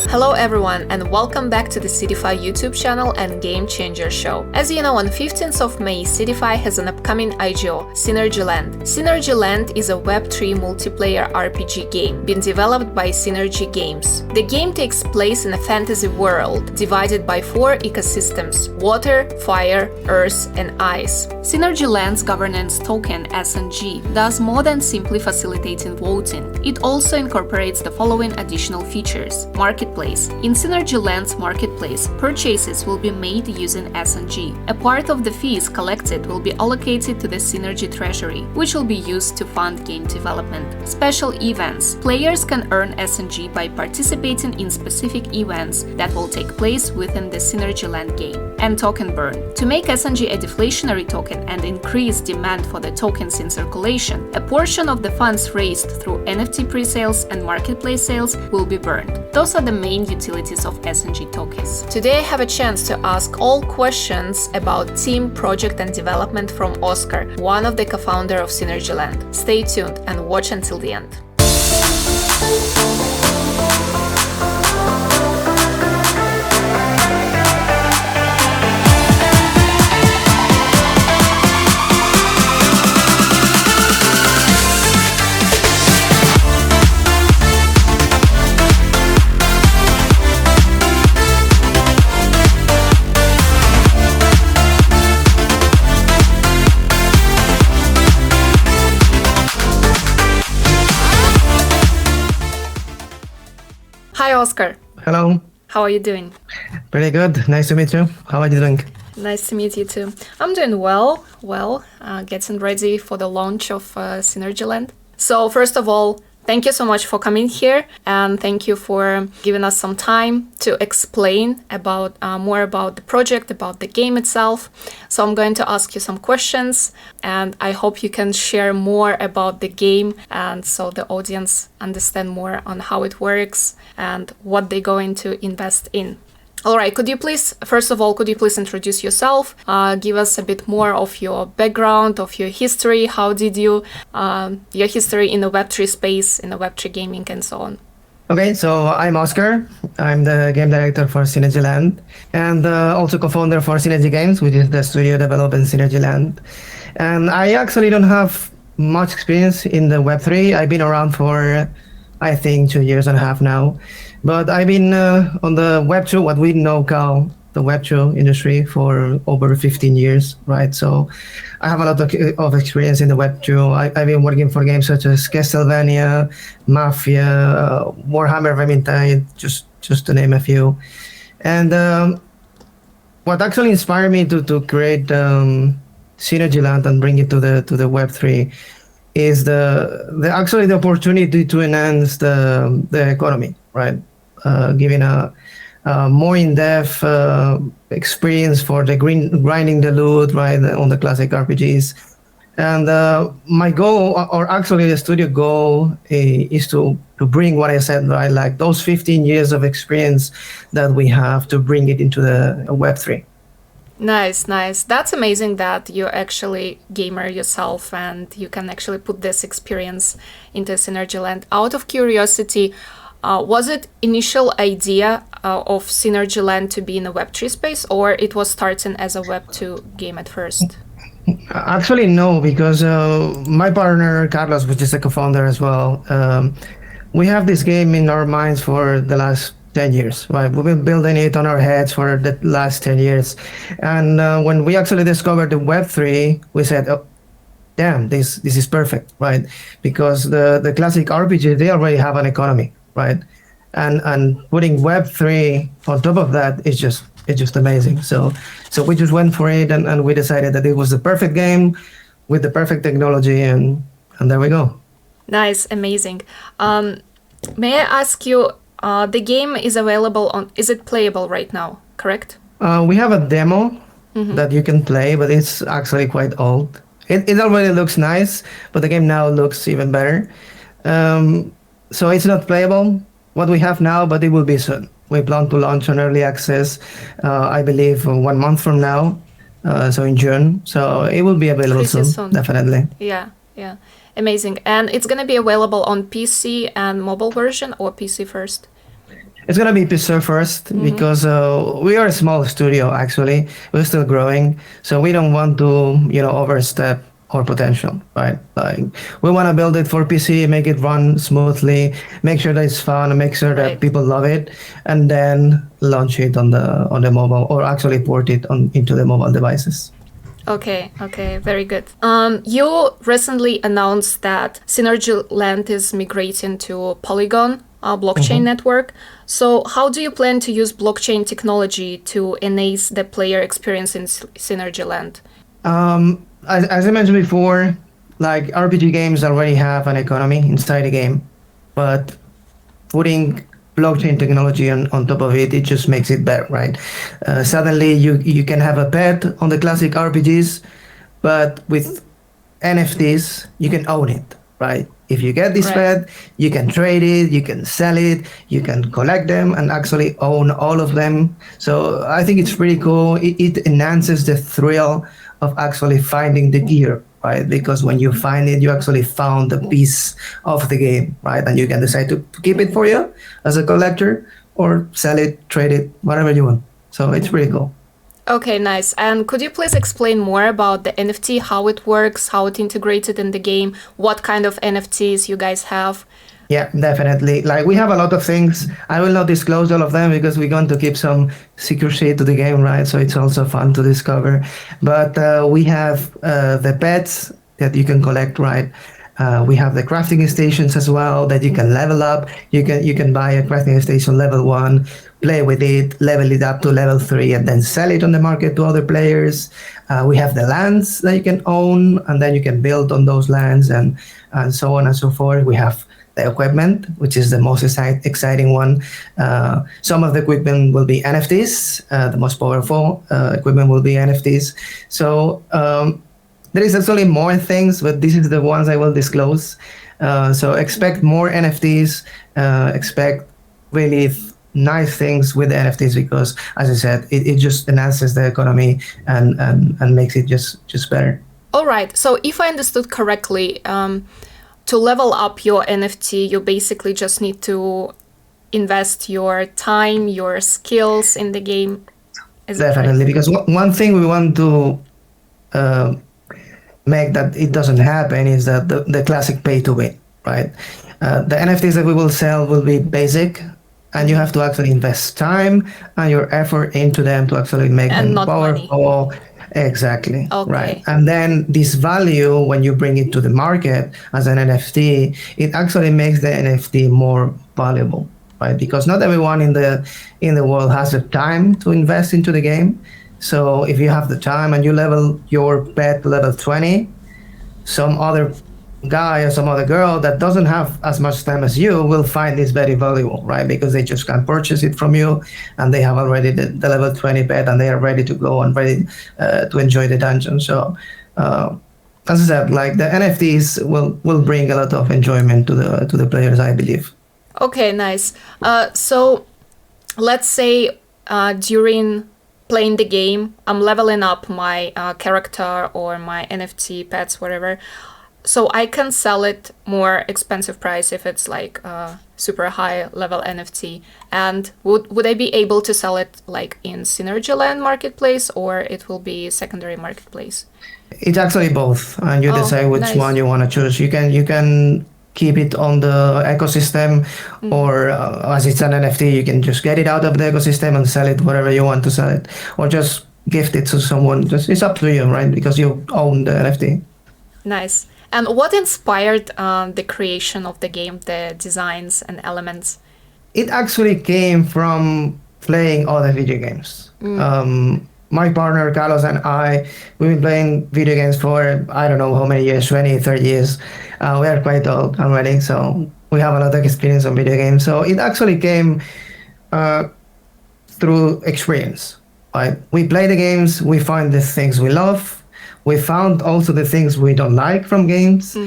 Hello everyone and welcome back to the Seedify YouTube channel and Game Changer show. As you know, on 15th of May, Seedify has an upcoming IGO, Synergy Land. Synergy Land is a Web3 multiplayer RPG game being developed by Synergy Games. The game takes place in a fantasy world divided by 4 ecosystems: water, fire, earth and ice. Synergy Land's governance token SNG does more than simply facilitating voting. It also incorporates the following additional features: marketplace. In Synergy Land's marketplace, purchases will be made using SNG. A part of the fees collected will be allocated to the Synergy Treasury, which will be used to fund game development. Special events. Players can earn SNG by participating in specific events that will take place within the Synergy Land game. And token burn. To make SNG a deflationary token and increase demand for the tokens in circulation, a portion of the funds raised through NFT pre-sales and marketplace sales will be burned. Those are the main utilities of SNG tokens. Today I have a chance to ask all questions about team, project and development from Oscar, one of the co-founder of Synergy Land. Stay tuned and watch until the end. Hi Oscar. Hello. How are you doing? Pretty good. Nice to meet you. How are you doing? Nice to meet you too. I'm doing well, getting ready for the launch of Synergy Land. So first of all, thank you so much for coming here and thank you for giving us some time to explain about more about the project, about the game itself. So I'm going to ask you some questions and I hope you can share more about the game and so the audience understand more on how it works and what they're going to invest in. All right, first of all, could you please introduce yourself, give us a bit more of your background, of your history, how did you, your history in the Web3 space, in the Web3 gaming and so on. Okay, so I'm Oscar. I'm the game director for Synergy Land and also co-founder for Synergy Games, which is the studio developing Synergy Land. And I actually don't have much experience in the Web3. I've been around for, I think, 2.5 years now. But I've been on the Web2, what we now call the Web2 industry, for over 15 years, right? So I have a lot of experience in the Web2. I've been working for games such as Castlevania, Mafia, Warhammer Vermintide, just to name a few. And what actually inspired me to create Synergy Land and bring it to the Web3 is the opportunity to enhance the economy, right? Giving a more in-depth experience for the grinding the loot, right, on the classic RPGs. And my goal, or actually the studio goal, is to bring what I said, right, like those 15 years of experience that we have, to bring it into the Web3. Nice. That's amazing that you're actually gamer yourself and you can actually put this experience into Synergy Land. Out of curiosity, was it initial idea of Synergy Land to be in the Web3 space, or it was starting as a Web2 game at first? Actually, no, because my partner, Carlos, which is a co-founder as well, we have this game in our minds for the last 10 years, right? We've been building it on our heads for the last 10 years. And when we actually discovered the Web3, we said, oh, damn, this is perfect, right? Because the classic RPGs, they already have an economy, right? And putting Web3 on top of that is just amazing. So we just went for it and we decided that it was the perfect game with the perfect technology and there we go. Nice, amazing. May I ask you, the game is available is it playable right now, correct? We have a demo that you can play, but it's actually quite old. It already looks nice, but the game now looks even better. So it's not playable, what we have now, but it will be soon. We plan to launch an early access, I believe, 1 month from now, so in June. So it will be available soon, definitely. Yeah. Amazing. And it's going to be available on PC and mobile version, or PC first? It's gonna be PC first because we are a small studio. Actually, we're still growing, so we don't want to, overstep our potential, right? Like we want to build it for PC, make it run smoothly, make sure that it's fun, make sure that Right. people love it, and then launch it on the mobile, or actually port it on into the mobile devices. Okay, very good. You recently announced that Synergy Land is migrating to Polygon blockchain network. So, how do you plan to use blockchain technology to enhance the player experience in Synergy Land? As I mentioned before, like RPG games already have an economy inside the game, but putting blockchain technology on top of it, it just makes it better, right? Suddenly, you can have a pet on the classic RPGs, but with NFTs, you can own it, right? If you get this Right. pet, you can trade it, you can sell it, you can collect them, and actually own all of them. So I think it's pretty cool. It enhances the thrill of actually finding the gear, right? Because when you find it, you actually found a piece of the game, right? And you can decide to keep it for you as a collector, or sell it, trade it, whatever you want. So it's pretty cool. Okay, nice. And could you please explain more about the NFT, how it works, how it integrated in the game, what kind of NFTs you guys have? Yeah, definitely. Like we have a lot of things. I will not disclose all of them because we're going to keep some secrecy to the game, right? So it's also fun to discover. But we have the pets that you can collect, right? We have the crafting stations as well that you can level up. You can buy a crafting station level 1, play with it, level it up to level 3, and then sell it on the market to other players. We have the lands that you can own, and then you can build on those lands, and so on and so forth. We have the equipment, which is the most exciting one. Some of the equipment will be NFTs. The most powerful equipment will be NFTs. So there is actually more things, but this is the ones I will disclose. So expect more NFTs. Expect really nice things with the NFTs because, as I said, it just enhances the economy and makes it just better. All right. So, if I understood correctly, to level up your NFT, you basically just need to invest your time, your skills in the game. Is that Definitely, right? because one thing we want to uh, make that it doesn't happen is that the classic pay to win, right? The NFTs that we will sell will be basic, and you have to actually invest time and your effort into them to actually make And them not money. powerful. Exactly, right. Okay. And then this value, when you bring it to the market as an NFT, it actually makes the NFT more valuable, right? Because not everyone in the world has the time to invest into the game. So if you have the time and you level your pet to level 20, some other guy or some other girl that doesn't have as much time as you will find this very valuable, right? Because they just can purchase it from you and they have already the level 20 pet and they are ready to go and ready to enjoy the dungeon. So as I said, like the NFTs will bring a lot of enjoyment to the players, I believe. Okay, nice. So, let's say during playing the game, I'm leveling up my character or my NFT pets, whatever. So I can sell it more expensive price if it's like a super high level NFT. And would I be able to sell it like in Synergy Land marketplace, or it will be secondary marketplace? It's actually both, and you Oh, decide which nice. one you want to choose. You can keep it on the ecosystem, or as it's an NFT, you can just get it out of the ecosystem and sell it wherever you want to sell it, or just gift it to someone. Just it's up to you, right? Because you own the NFT. Nice. And what inspired the creation of the game, the designs and elements? It actually came from playing other video games. My partner Carlos and we've been playing video games for I don't know how many years, 20, 30 years. We are quite old already, so we have a lot of experience on video games. So it actually came uh, through experience. Right? We play the games, we find the things we love, we found also the things we don't like from games.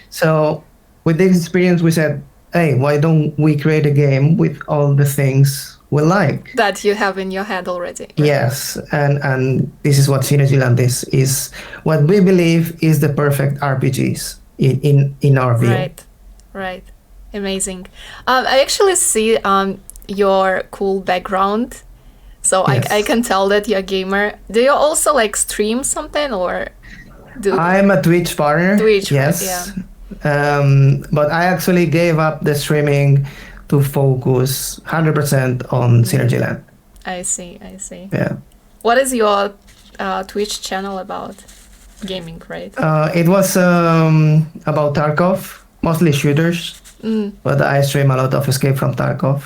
So with this experience, we said, hey, why don't we create a game with all the things we like? That you have in your head already. Right? Yes, and this is what Synergy Land is what we believe is the perfect RPGs. in our view. Right, right. Amazing. I actually see your cool background, so Yes. I can tell that you're a gamer. Do you also like stream something or do I'm a Twitch partner. Twitch? Right? Yeah, Yes. But I actually gave up the streaming to focus 100% on Synergy Land. I see. I see. Yeah. What is your Twitch channel about? Gaming, right? It was about Tarkov, mostly shooters, but I stream a lot of Escape from Tarkov.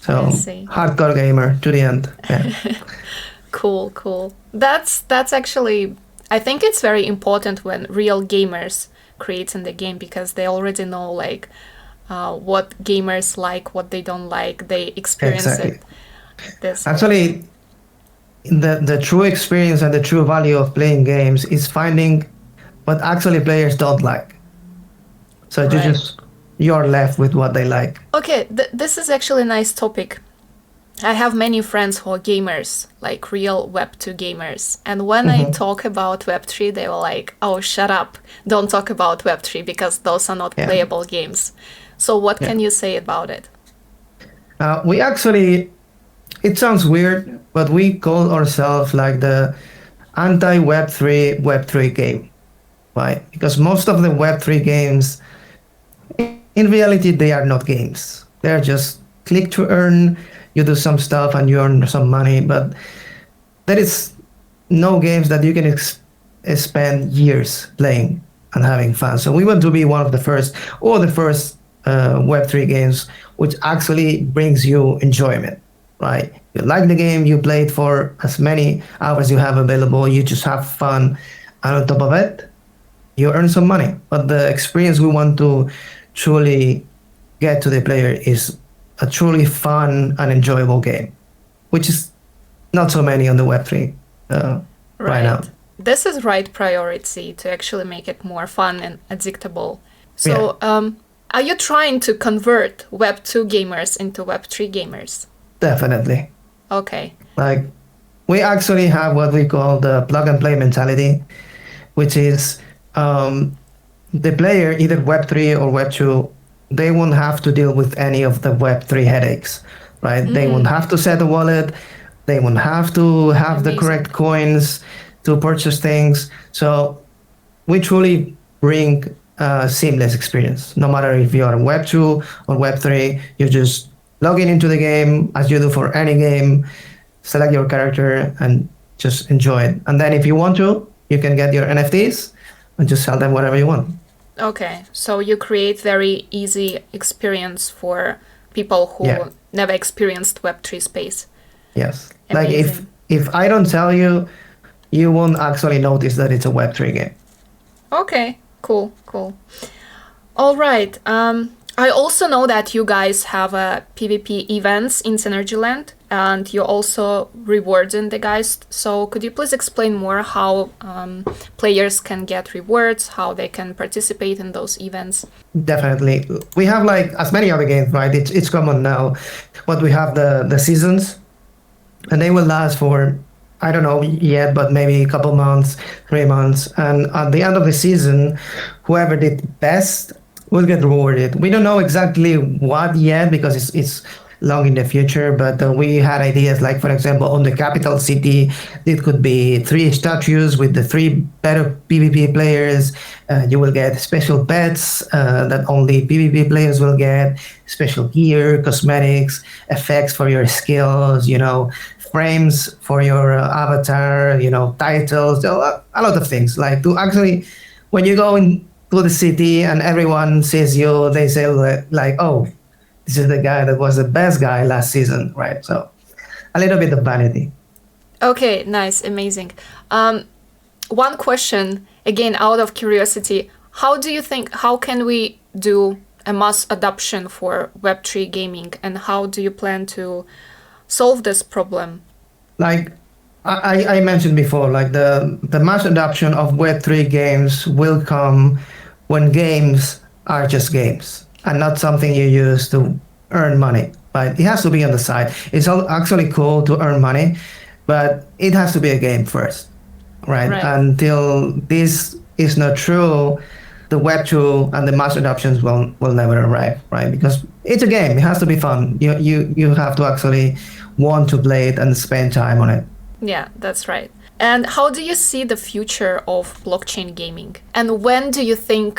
So I see. hardcore gamer to the end. Yeah. Cool, cool. That's actually, I think it's very important when real gamers create in the game because they already know like what gamers like, what they don't like. They experience Exactly. it. This Actually, the true experience and the true value of playing games is finding what actually players don't like. So Right. you're left with what they like. Okay, this is actually a nice topic. I have many friends who are gamers, like real Web2 gamers. And when I talk about Web3, they were like, oh, shut up. Don't talk about Web3 because those are not Yeah. playable games. So what Yeah. can you say about it? We actually, it sounds weird, but we call ourselves like the anti-Web3 game, right? Because most of the Web3 games, in reality, they are not games. They're just click to earn. You do some stuff and you earn some money, but there is no games that you can spend years playing and having fun. So we want to be one of the first Web3 games which actually brings you enjoyment, right? You like the game, you play it for as many hours you have available, you just have fun, and on top of it, you earn some money. But the experience we want to truly get to the player is a truly fun and enjoyable game, which is not so many on the Web3 right now. This is right priority to actually make it more fun and addictable. So, are you trying to convert Web2 gamers into Web3 gamers? Definitely. Okay. Like, we actually have what we call the plug and play mentality, which is the player, either Web3 or Web2, they won't have to deal with any of the Web3 headaches, right? They won't have to set a wallet. They won't have to have the Amazing. correct coins to purchase things. So we truly bring a seamless experience. No matter if you are Web2 or Web3, you just log into the game as you do for any game, select your character, and just enjoy it. And then if you want to, you can get your NFTs and just sell them whatever you want. Okay, so you create very easy experience for people who Yeah. never experienced Web3 space. Yes. Like Amazing. if I don't tell you, you won't actually notice that it's a Web3 game. Okay, cool, cool. All right. I also know that you guys have PvP events in Synergy Land, and you're also rewarding the guys. So could you please explain more how players can get rewards, how they can participate in those events? Definitely. We have like as many other games, right? It's common now. But we have the seasons, and they will last for, I don't know yet, but maybe a couple months, 3 months. And at the end of the season, whoever did best will get rewarded. We don't know exactly what yet because it's long in the future, but we had ideas like, for example, on the capital city, it could be 3 statues with the 3 better PvP players. You will get special pets that only PvP players will get, special gear, cosmetics, effects for your skills, frames for your avatar, titles, a lot of things. Like to actually, when you go into the city and everyone sees you, they say like, oh, this is the guy that was the best guy last season, right? So a little bit of vanity. Okay, nice, amazing. One question, again, out of curiosity, how can we do a mass adoption for Web3 gaming, and how do you plan to solve this problem? Like I mentioned before, like the mass adoption of Web3 games will come when games are just games and not something you use to earn money. But it has to be on the side. It's actually cool to earn money, but it has to be a game first, right? Right. Until this is not true, the Web 2 and the mass adoptions will never arrive, right? Because it's a game. It has to be fun. You have to actually want to play it and spend time on it. Yeah, that's right. And how do you see the future of blockchain gaming? And when do you think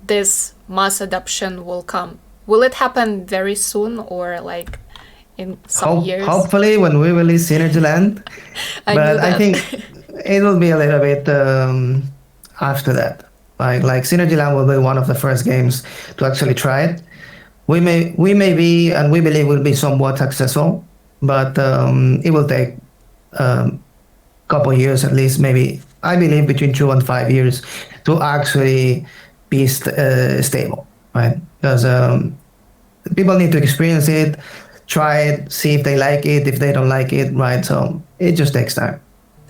this mass adoption will come? Will it happen very soon or like in some years? Hopefully when we release Synergy Land. But I think it will be a little bit after that. Like Synergy Land will be one of the first games to actually try it. We may be, and we believe will be somewhat successful, but it will take couple years at least, maybe I believe between 2 and 5 years to actually be stable, right? Because people need to experience it, try it, see if they like it, if they don't like it, right? So it just takes time.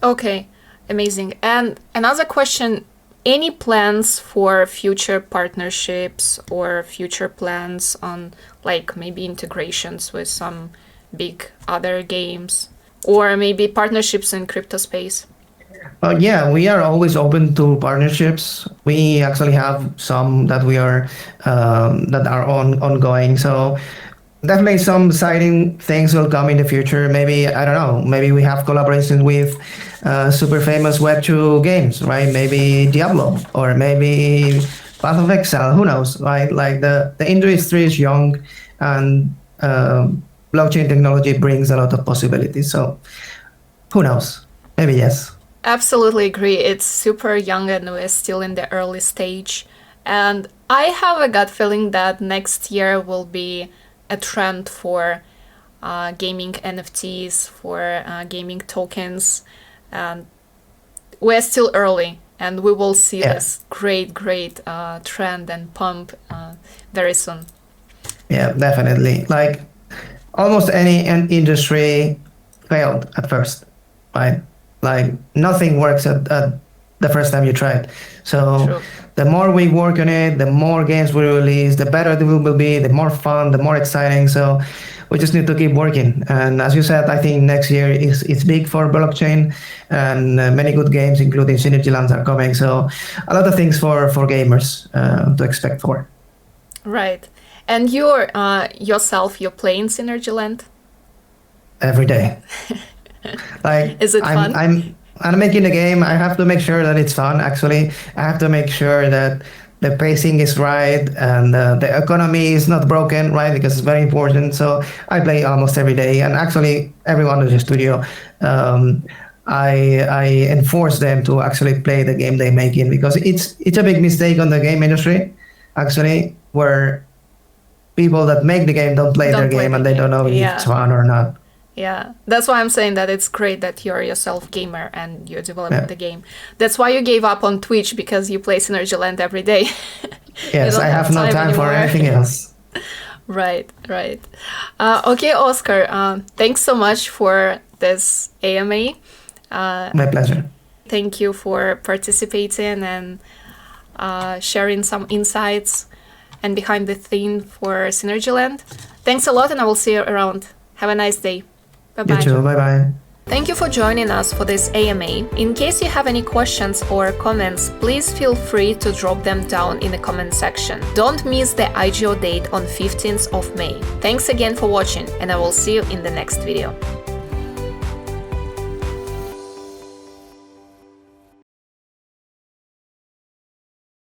Okay, amazing. And another question, any plans for future partnerships or future plans on like maybe integrations with some big other games? Or maybe partnerships in crypto space? Yeah, we are always open to partnerships. We actually have some that we are ongoing. So definitely some exciting things will come in the future. Maybe, I don't know, maybe we have collaborations with super famous Web2 games, right? Maybe Diablo or maybe Path of Exile, who knows, right? Like the industry is young and blockchain technology brings a lot of possibilities. So who knows? Maybe yes. Absolutely agree. It's super young and we're still in the early stage. And I have a gut feeling that next year will be a trend for gaming NFTs, for gaming tokens. And we're still early and we will see this great trend and pump very soon. Yeah, definitely. Like almost any industry failed at first, right? Like nothing works at the first time you try it. So True. The more we work on it, the more games we release, the better it will be, the more fun, the more exciting. So we just need to keep working. And as you said, I think next year is big for blockchain, and many good games, including Synergy Lands, are coming. So a lot of things for gamers to expect for. Right. And you're you're playing Synergy Land? Every day. Like, is it fun? I'm making the game. I have to make sure that it's fun. Actually, I have to make sure that the pacing is right and the economy is not broken, right? Because it's very important. So I play almost every day, and actually everyone in the studio, I enforce them to actually play the game they're making, because it's a big mistake on the game industry, actually, where people that make the game don't play their game and they don't know if it's fun or not. Yeah, that's why I'm saying that it's great that you're yourself gamer and you're developing the game. That's why you gave up on Twitch, because you play Synergy Land every day. Yes, I have no time for anything else. Right. Okay, Oscar, thanks so much for this AMA. My pleasure. Thank you for participating and sharing some insights and behind the theme for Synergy Land. Thanks a lot, and I will see you around. Have a nice day. Bye-bye. You too. Bye-bye. Thank you for joining us for this AMA. In case you have any questions or comments, please feel free to drop them down in the comment section. Don't miss the IGO date on 15th of May. Thanks again for watching, and I will see you in the next video.